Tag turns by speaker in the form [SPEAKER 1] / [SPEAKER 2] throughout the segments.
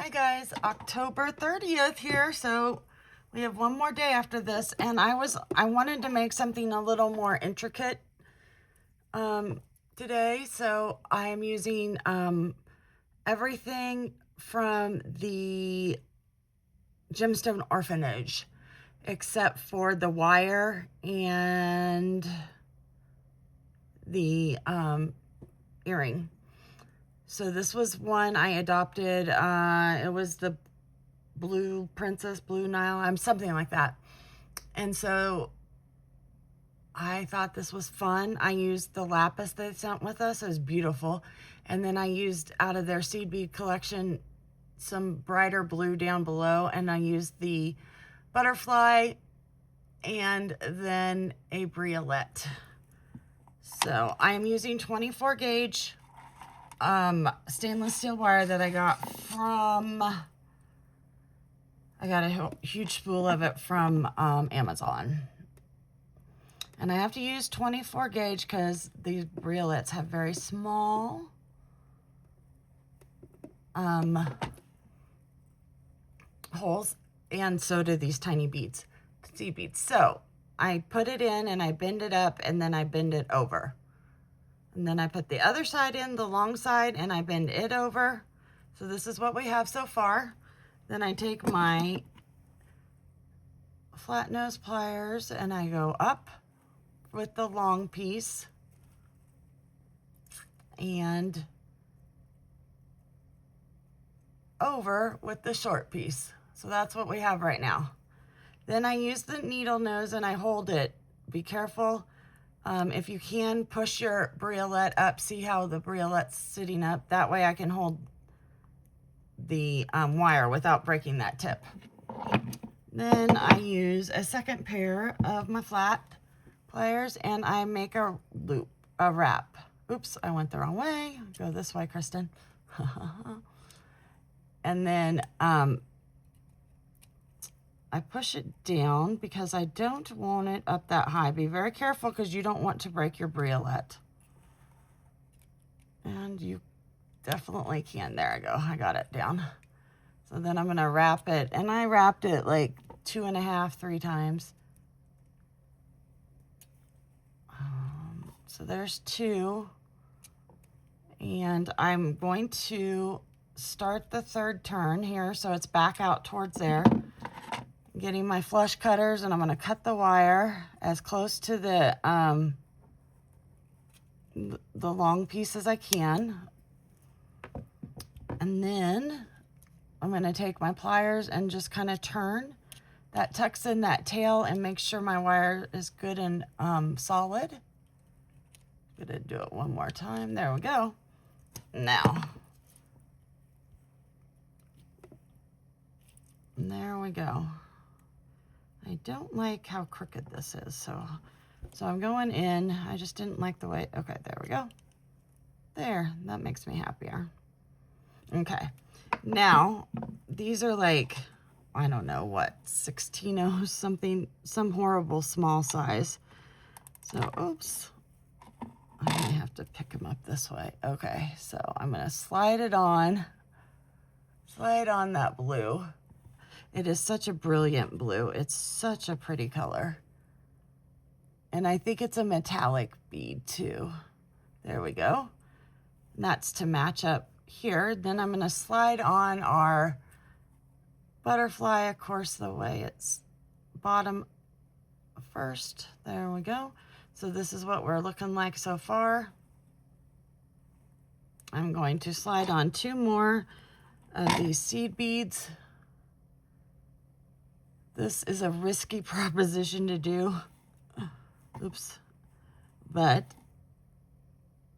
[SPEAKER 1] Hi guys, October 30th here, so we have one more day after this, and I wanted to make something a little more intricate today, so I am using everything from the Gemstone Orphanage except for the wire and the earring. So this was one I adopted. It was the Blue Princess, Blue Nile, something like that. And so I thought this was fun. I used the lapis they sent with us. It was beautiful. And then I used out of their seed bead collection some brighter blue down below, and I used the butterfly and then a briolette. So I am using 24 gauge stainless steel wire that I got from, I got a huge spool of it from Amazon. And I have to use 24 gauge because these briolettes have very small holes, and so do these tiny beads, seed beads. So I put it in and I bend it up and then I bend it over. And then I put the other side in, the long side, and I bend it over. So this is what we have so far. Then I take my flat nose pliers and I go up with the long piece and over with the short piece. So that's what we have right now. Then I use the needle nose and I hold it. Be careful. If you can, push your briolette up. See how the briolette's sitting up? That way I can hold the wire without breaking that tip. Then I use a second pair of my flat pliers and I make a loop, a wrap. Oops, I went the wrong way. Go this way, Kristen. And then I push it down because I don't want it up that high. Be very careful because you don't want to break your briolette. And you definitely can. There I go. I got it down. So then I'm going to wrap it. And I wrapped it like 2.5, 3 times. So there's 2. And I'm going to start the 3rd turn here so it's back out towards there. Getting my flush cutters, and I'm going to cut the wire as close to the long piece as I can. And then I'm going to take my pliers and just kind of turn. That tucks in that tail and makes sure my wire is good and solid. I'm going to do it one more time. There we go. Now. And there we go. I don't like how crooked this is, so I'm going in. I just didn't like the way, okay, there we go. There, that makes me happier. Okay, now, these are like, I don't know what, 16-0 something, some horrible small size. So, oops, I may have to pick them up this way. Okay, so I'm gonna slide on that blue. It is such a brilliant blue. It's such a pretty color. And I think it's a metallic bead too. There we go. And that's to match up here. Then I'm going to slide on our butterfly, of course, the way it's bottom first. There we go. So this is what we're looking like so far. I'm going to slide on 2 more of these seed beads. This is a risky proposition to do. Oops. But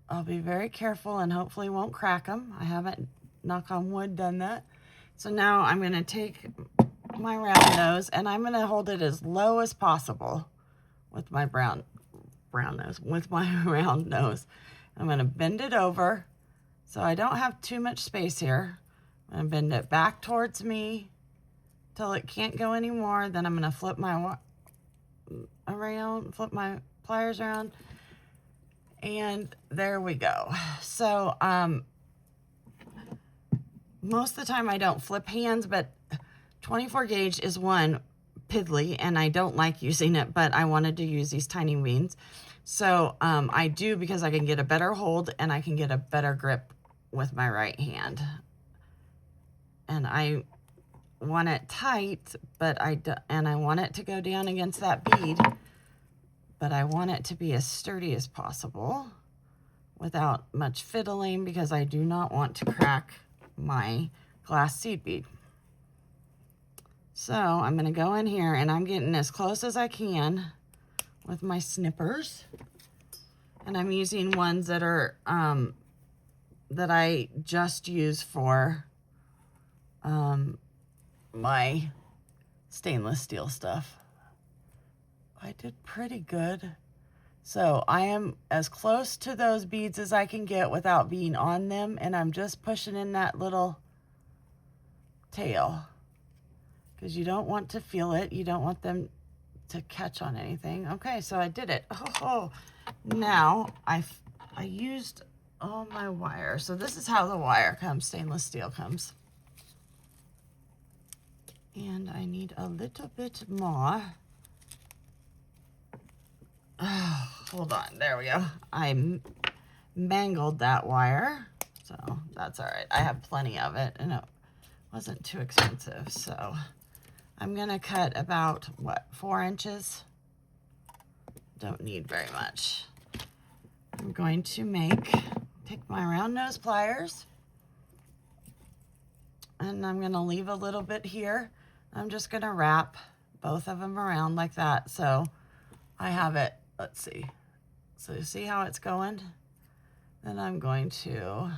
[SPEAKER 1] I'll be very careful and hopefully won't crack them. I haven't, knock on wood, done that. So now I'm going to take my round nose and I'm going to hold it as low as possible with my brown nose, with my round nose. I'm going to bend it over so I don't have too much space here. I'm going to bend it back towards me till it can't go anymore. Then I'm going to flip my pliers around, and there we go. So most of the time I don't flip hands, but 24 gauge is one piddly, and I don't like using it, but I wanted to use these tiny beans. So I do, because I can get a better hold and I can get a better grip with my right hand. And I want it tight, but I want it to go down against that bead, but I want it to be as sturdy as possible without much fiddling, because I do not want to crack my glass seed bead. So I'm going to go in here and I'm getting as close as I can with my snippers. And I'm using ones that are, that I just use for my stainless steel stuff. I did pretty good. So I am as close to those beads as I can get without being on them. And I'm just pushing in that little tail, because you don't want to feel it. You don't want them to catch on anything. Okay, so I did it. Oh, now I used all my wire. So this is how the wire comes, stainless steel comes. And I need a little bit more. Oh, hold on, there we go. I mangled that wire, so that's all right. I have plenty of it, and it wasn't too expensive. So I'm gonna cut about, what, 4 inches? Don't need very much. I'm going to take my round nose pliers, and I'm gonna leave a little bit here. I'm just gonna wrap both of them around like that. So I have it, let's see. So you see how it's going? Then I'm going to,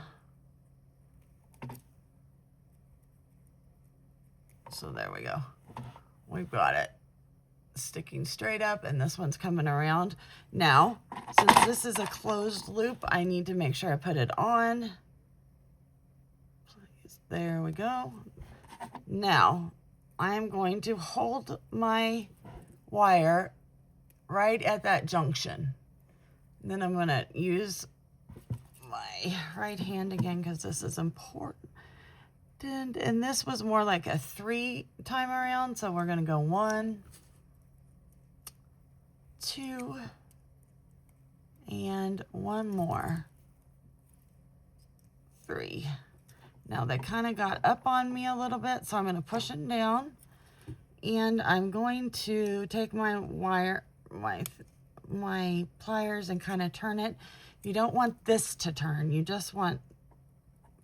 [SPEAKER 1] so there we go. We've got it sticking straight up, and this one's coming around. Now, since this is a closed loop, I need to make sure I put it on. Please, there we go. Now, I am going to hold my wire right at that junction. And then I'm gonna use my right hand again, because this is important. And this was more like a 3 time around, so we're gonna go 1, 2, and 1 more, 3. Now they kind of got up on me a little bit, so I'm going to push it down, and I'm going to take my wire, my pliers, and kind of turn it. You don't want this to turn, you just want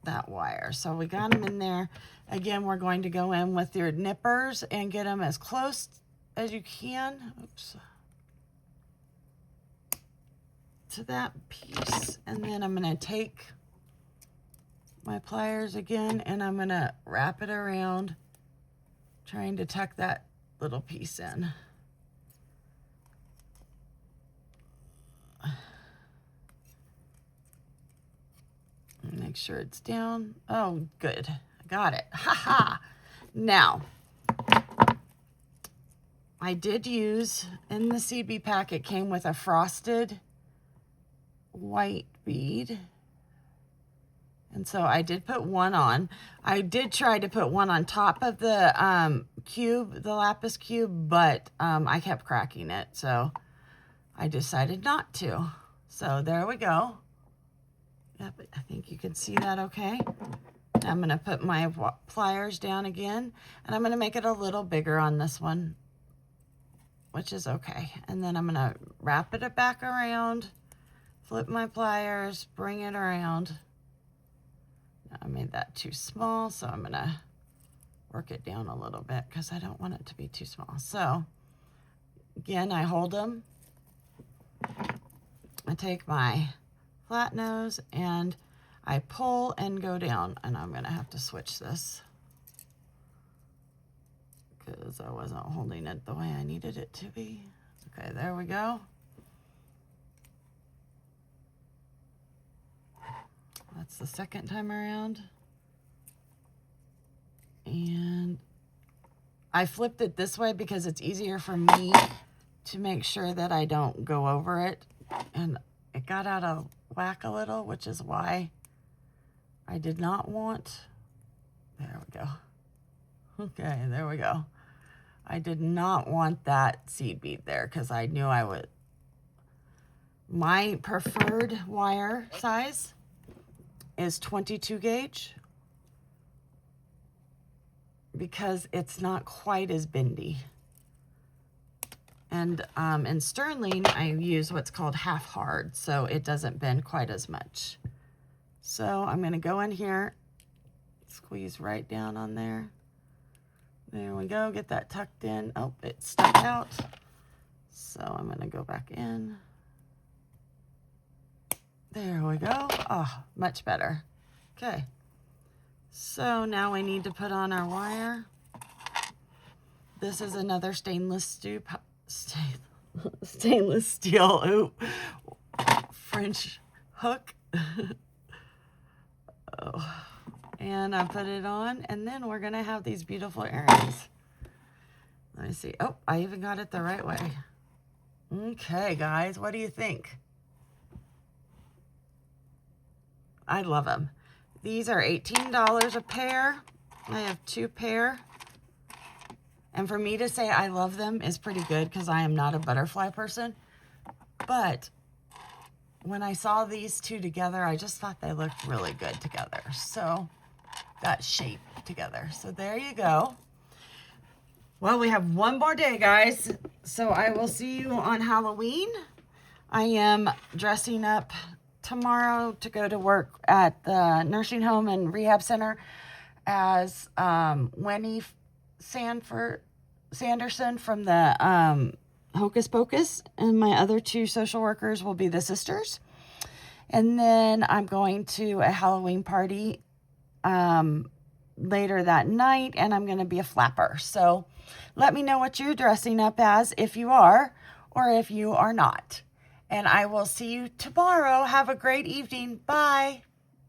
[SPEAKER 1] that wire. So we got them in there. Again, we're going to go in with your nippers and get them as close as you can. Oops. To that piece, and then I'm going to take my pliers again, and I'm going to wrap it around, trying to tuck that little piece in. Make sure it's down. Oh, good. I got it. Ha ha. Now, I did use, in the seed bead pack, it came with a frosted white bead. And so I did put one on. I did try to put one on top of the cube, the lapis cube, but I kept cracking it. So I decided not to. So there we go. Yep, I think you can see that okay. I'm going to put my pliers down again, and I'm going to make it a little bigger on this one, which is okay. And then I'm going to wrap it back around, flip my pliers, bring it around. I made that too small, so I'm going to work it down a little bit because I don't want it to be too small. So again, I hold them. I take my flat nose and I pull and go down, and I'm going to have to switch this because I wasn't holding it the way I needed it to be. Okay, there we go. That's the second time around. And I flipped it this way because it's easier for me to make sure that I don't go over it. And it got out of whack a little, which is why I did not want Okay, there we go. I did not want that seed bead there because I knew I would. My preferred wire size is 22 gauge because it's not quite as bendy. And in Sterling, I use what's called half hard, so it doesn't bend quite as much. So I'm going to go in here, squeeze right down on there. There we go, get that tucked in. Oh, it stuck out. So I'm going to go back in. There we go. Oh, much better. Okay. So now we need to put on our wire. This is another stainless steel French hook. Oh. And I put it on, and then we're gonna have these beautiful earrings. Let me see. Oh, I even got it the right way. Okay, guys, what do you think? I love them. These are $18 a pair. I have 2 pair. And for me to say I love them is pretty good because I am not a butterfly person. But when I saw these two together, I just thought they looked really good together. So that shape together. So there you go. Well, we have one more day, guys. So I will see you on Halloween. I am dressing up tomorrow to go to work at the nursing home and rehab center as Winnie Sanderson from the Hocus Pocus, and my other 2 social workers will be the sisters. And then I'm going to a Halloween party later that night, and I'm going to be a flapper. So let me know what you're dressing up as, if you are or if you are not. And I will see you tomorrow. Have a great evening. Bye.